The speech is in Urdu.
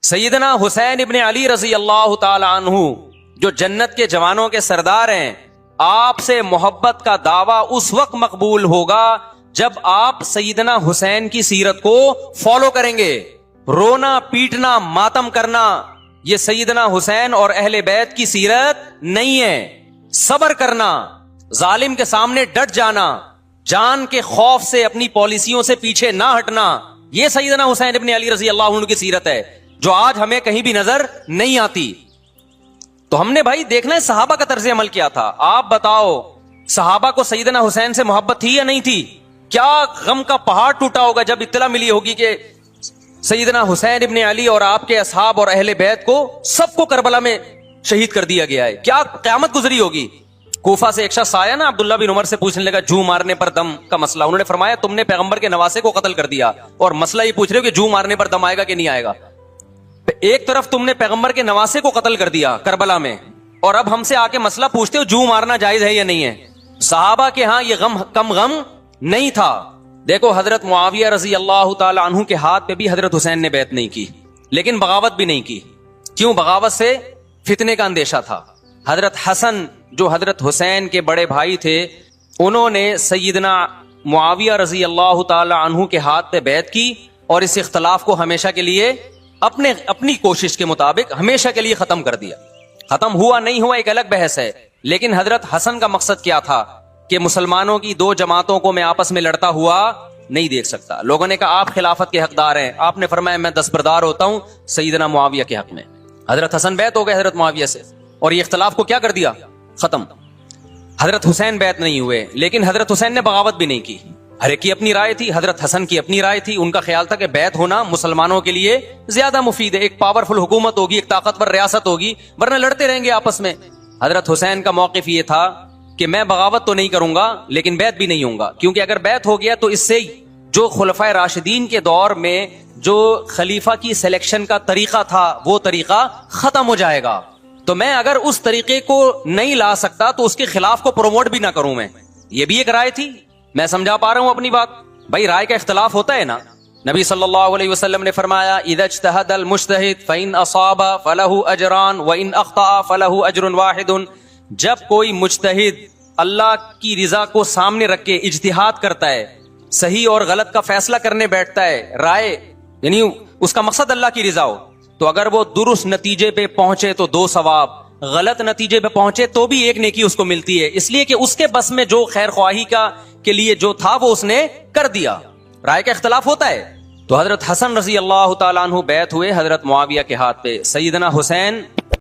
سیدنا حسین ابن علی رضی اللہ تعالی عنہ جو جنت کے جوانوں کے سردار ہیں، آپ سے محبت کا دعویٰ اس وقت مقبول ہوگا جب آپ سیدنا حسین کی سیرت کو فالو کریں گے۔ رونا پیٹنا ماتم کرنا یہ سیدنا حسین اور اہل بیت کی سیرت نہیں ہے۔ صبر کرنا، ظالم کے سامنے ڈٹ جانا، جان کے خوف سے اپنی پالیسیوں سے پیچھے نہ ہٹنا، یہ سیدنا حسین ابن علی رضی اللہ عنہ کی سیرت ہے جو آج ہمیں کہیں بھی نظر نہیں آتی۔ تو ہم نے بھائی دیکھنا ہے صحابہ کا طرز عمل کیا تھا۔ آپ بتاؤ صحابہ کو سیدنا حسین سے محبت تھی یا نہیں تھی؟ کیا غم کا پہاڑ ٹوٹا ہوگا جب اطلاع ملی ہوگی کہ سیدنا حسین ابن علی اور آپ کے اصحاب اور اہل بیت کو سب کو کربلا میں شہید کر دیا گیا ہے۔ کیا قیامت گزری ہوگی۔ کوفہ سے ایک شخص آیا نا، عبداللہ بن عمر سے پوچھنے لگا جو مارنے پر دم کا مسئلہ۔ انہوں نے فرمایا تم نے پیغمبر کے نواسے کو قتل کر دیا اور مسئلہ یہ پوچھ رہے ہو کہ جو مارنے پر دم آئے گا کہ نہیں آئے گا۔ ایک طرف تم نے پیغمبر کے نواسے کو قتل کر دیا کربلا میں، اور اب ہم سے آ کے مسئلہ پوچھتے ہو جو مارنا جائز ہے یا نہیں ہے۔ صحابہ کے ہاں یہ غم کم غم نہیں تھا۔ دیکھو حضرت معاویہ رضی اللہ تعالی عنہ کے ہاتھ پہ بھی حضرت حسین نے بیعت نہیں کی، لیکن بغاوت بھی نہیں کی۔ کیوں؟ بغاوت سے فتنے کا اندیشہ تھا۔ حضرت حسن جو حضرت حسین کے بڑے بھائی تھے، انہوں نے سیدنا معاویہ رضی اللہ تعالی عنہ کے ہاتھ پہ بیعت کی اور اس اختلاف کو ہمیشہ کے لیے اپنی کوشش کے مطابق ہمیشہ کے لیے ختم کر دیا۔ ختم ہوا نہیں ہوا ایک الگ بحث ہے، لیکن حضرت حسن کا مقصد کیا تھا کہ مسلمانوں کی دو جماعتوں کو میں آپس میں لڑتا ہوا نہیں دیکھ سکتا۔ لوگوں نے کہا آپ خلافت کے حقدار ہیں، آپ نے فرمایا میں دستبردار ہوتا ہوں سیدنا معاویہ کے حق میں۔ حضرت حسن بیعت ہو گئے حضرت معاویہ سے اور یہ اختلاف کو کیا کر دیا؟ ختم۔ حضرت حسین بیعت نہیں ہوئے، لیکن حضرت حسین نے بغاوت بھی نہیں کی۔ ہر ایک کی اپنی رائے تھی، حضرت حسن کی اپنی رائے تھی۔ ان کا خیال تھا کہ بیعت ہونا مسلمانوں کے لیے زیادہ مفید ہے، ایک پاورفل حکومت ہوگی، ایک طاقتور ریاست ہوگی، ورنہ لڑتے رہیں گے آپس میں۔ حضرت حسین کا موقف یہ تھا کہ میں بغاوت تو نہیں کروں گا لیکن بیعت بھی نہیں ہوں گا، کیونکہ اگر بیعت ہو گیا تو اس سے جو خلفائے راشدین کے دور میں جو خلیفہ کی سلیکشن کا طریقہ تھا وہ طریقہ ختم ہو جائے گا۔ تو میں اگر اس طریقے کو نہیں لا سکتا تو اس کے خلاف کو پروموٹ بھی نہ کروں میں۔ یہ بھی ایک رائے تھی۔ میں سمجھا پا رہا ہوں اپنی بات؟ بھائی رائے کا اختلاف ہوتا ہے نا۔ نبی صلی اللہ علیہ وسلم نے فرمایا اذا اجتہد المجتہد فإن اصاب فلہ اجران وإن اخطأ فلہ اجر واحد۔ جب کوئی مجتہد اللہ کی رضا کو سامنے رکھ کے اجتہاد کرتا ہے، صحیح اور غلط کا فیصلہ کرنے بیٹھتا ہے، رائے یعنی اس کا مقصد اللہ کی رضا ہو، تو اگر وہ درست نتیجے پہ پہنچے تو 2 ثواب، غلط نتیجے پہ پہنچے تو بھی 1 نیکی اس کو ملتی ہے، اس لیے کہ اس کے بس میں جو خیر خواہی کے لیے جو تھا وہ اس نے کر دیا۔ رائے کا اختلاف ہوتا ہے۔ تو حضرت حسن رضی اللہ تعالیٰ عنہ بیعت ہوئے حضرت معاویہ کے ہاتھ پہ۔ سیدنا حسین